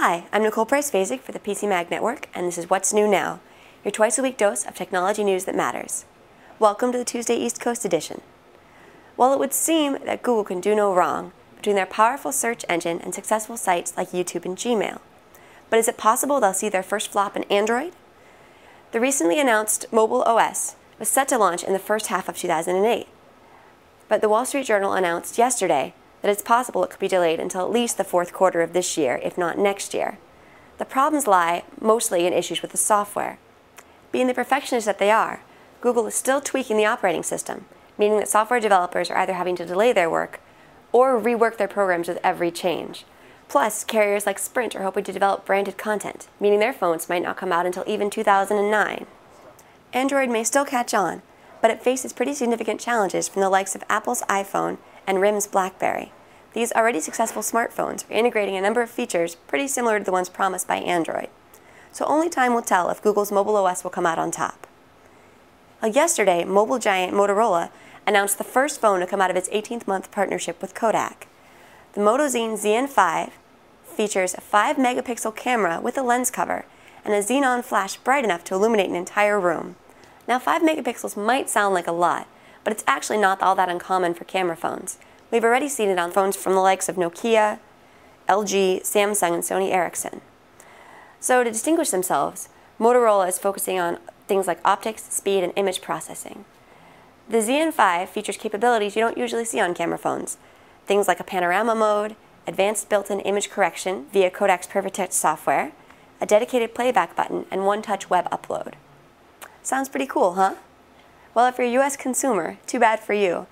Hi, I'm Nicole Price-Fasig for the PC Mag Network, and this is What's New Now, your twice-a-week dose of technology news that matters. Welcome to the Tuesday East Coast edition. While it would seem that Google can do no wrong between their powerful search engine and successful sites like YouTube and Gmail, but is it possible they'll see their first flop in Android? The recently announced mobile OS was set to launch in the first half of 2008, but the Wall Street Journal announced yesterday that it's possible it could be delayed until at least the fourth quarter of this year, if not next year. The problems lie mostly in issues with the software. Being the perfectionists that they are, Google is still tweaking the operating system, meaning that software developers are either having to delay their work or rework their programs with every change. Plus, carriers like Sprint are hoping to develop branded content, meaning their phones might not come out until even 2009. Android may still catch on, but it faces pretty significant challenges from the likes of Apple's iPhone and RIM's BlackBerry. These already successful smartphones are integrating a number of features pretty similar to the ones promised by Android. So only time will tell if Google's mobile OS will come out on top. Yesterday, mobile giant Motorola announced the first phone to come out of its 18th-month partnership with Kodak. The Moto ZN5 features a 5-megapixel camera with a lens cover and a xenon flash bright enough to illuminate an entire room. Now, 5 megapixels might sound like a lot, but it's actually not all that uncommon for camera phones. We've already seen it on phones from the likes of Nokia, LG, Samsung, and Sony Ericsson. So to distinguish themselves, Motorola is focusing on things like optics, speed, and image processing. The ZN5 features capabilities you don't usually see on camera phones, things like a panorama mode, advanced built-in image correction via Kodak's PerfectX software, a dedicated playback button, and one-touch web upload. Sounds pretty cool, huh? Well, if you're a US consumer, too bad for you.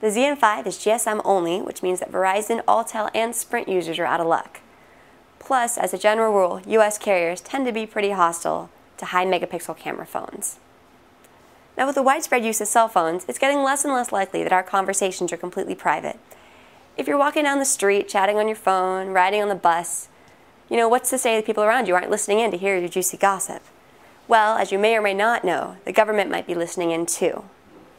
The ZN5 is GSM only, which means that Verizon, Alltel, and Sprint users are out of luck. Plus, as a general rule, US carriers tend to be pretty hostile to high megapixel camera phones. Now, with the widespread use of cell phones, it's getting less and less likely that our conversations are completely private. If you're walking down the street, chatting on your phone, riding on the bus, what's to say the people around you aren't listening in to hear your juicy gossip? Well, as you may or may not know, the government might be listening in too.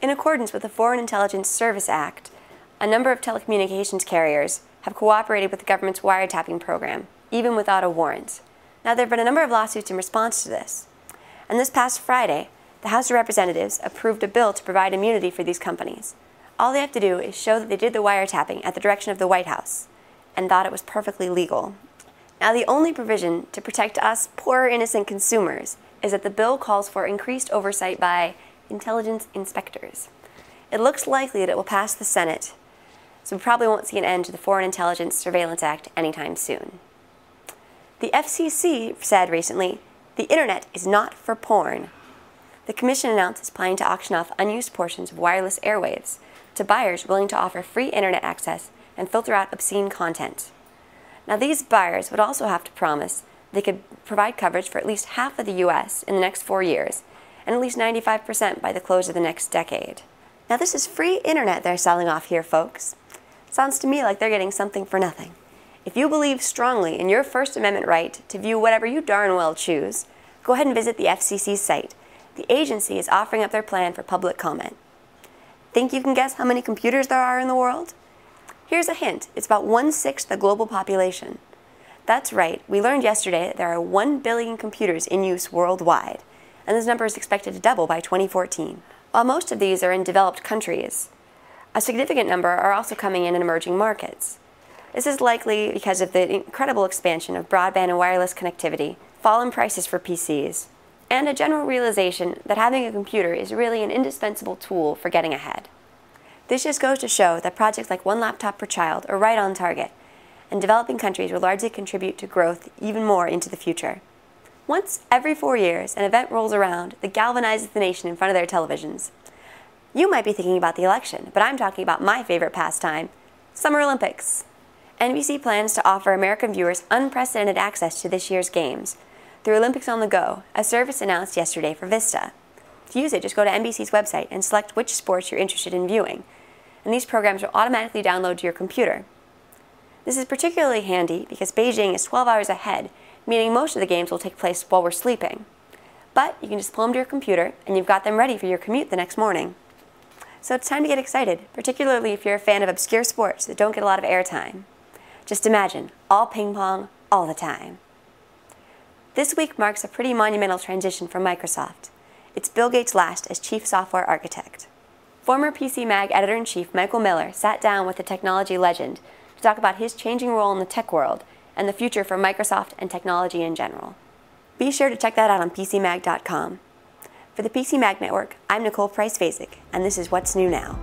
In accordance with the Foreign Intelligence Service Act, a number of telecommunications carriers have cooperated with the government's wiretapping program, even without a warrant. Now, there have been a number of lawsuits in response to this. And this past Friday, the House of Representatives approved a bill to provide immunity for these companies. All they have to do is show that they did the wiretapping at the direction of the White House and thought it was perfectly legal. Now, the only provision to protect us poor innocent consumers is that the bill calls for increased oversight by intelligence inspectors. It looks likely that it will pass the Senate, so we probably won't see an end to the Foreign Intelligence Surveillance Act anytime soon. The FCC said recently, the internet is not for porn. The Commission announced it's planning to auction off unused portions of wireless airwaves to buyers willing to offer free internet access and filter out obscene content. Now, these buyers would also have to promise they could provide coverage for at least half of the U.S. in the next 4 years, and at least 95% by the close of the next decade. Now, this is free internet they're selling off here, folks. Sounds to me like they're getting something for nothing. If you believe strongly in your First Amendment right to view whatever you darn well choose, go ahead and visit the FCC's site. The agency is offering up their plan for public comment. Think you can guess how many computers there are in the world? Here's a hint. It's about 1/6 the global population. That's right. We learned yesterday that there are 1 billion computers in use worldwide, and this number is expected to double by 2014. While most of these are in developed countries, a significant number are also coming in emerging markets. This is likely because of the incredible expansion of broadband and wireless connectivity, fallen prices for PCs, and a general realization that having a computer is really an indispensable tool for getting ahead. This just goes to show that projects like One Laptop Per Child are right on target, and developing countries will largely contribute to growth even more into the future. Once every 4 years, an event rolls around that galvanizes the nation in front of their televisions. You might be thinking about the election, but I'm talking about my favorite pastime, Summer Olympics. NBC plans to offer American viewers unprecedented access to this year's games through Olympics on the Go, a service announced yesterday for Vista. To use it, just go to NBC's website and select which sports you're interested in viewing, and these programs will automatically download to your computer. This is particularly handy because Beijing is 12 hours ahead, meaning most of the games will take place while we're sleeping. But you can just pull them to your computer, and you've got them ready for your commute the next morning. So it's time to get excited, particularly if you're a fan of obscure sports that don't get a lot of airtime. Just imagine, all ping pong, all the time. This week marks a pretty monumental transition from Microsoft. It's Bill Gates' last as Chief Software Architect. Former PC Mag Editor-in-Chief Michael Miller sat down with the technology legend to talk about his changing role in the tech world and the future for Microsoft and technology in general. Be sure to check that out on PCMag.com. For the PC Mag Network, I'm Nicole Price-Vasic, and this is What's New Now.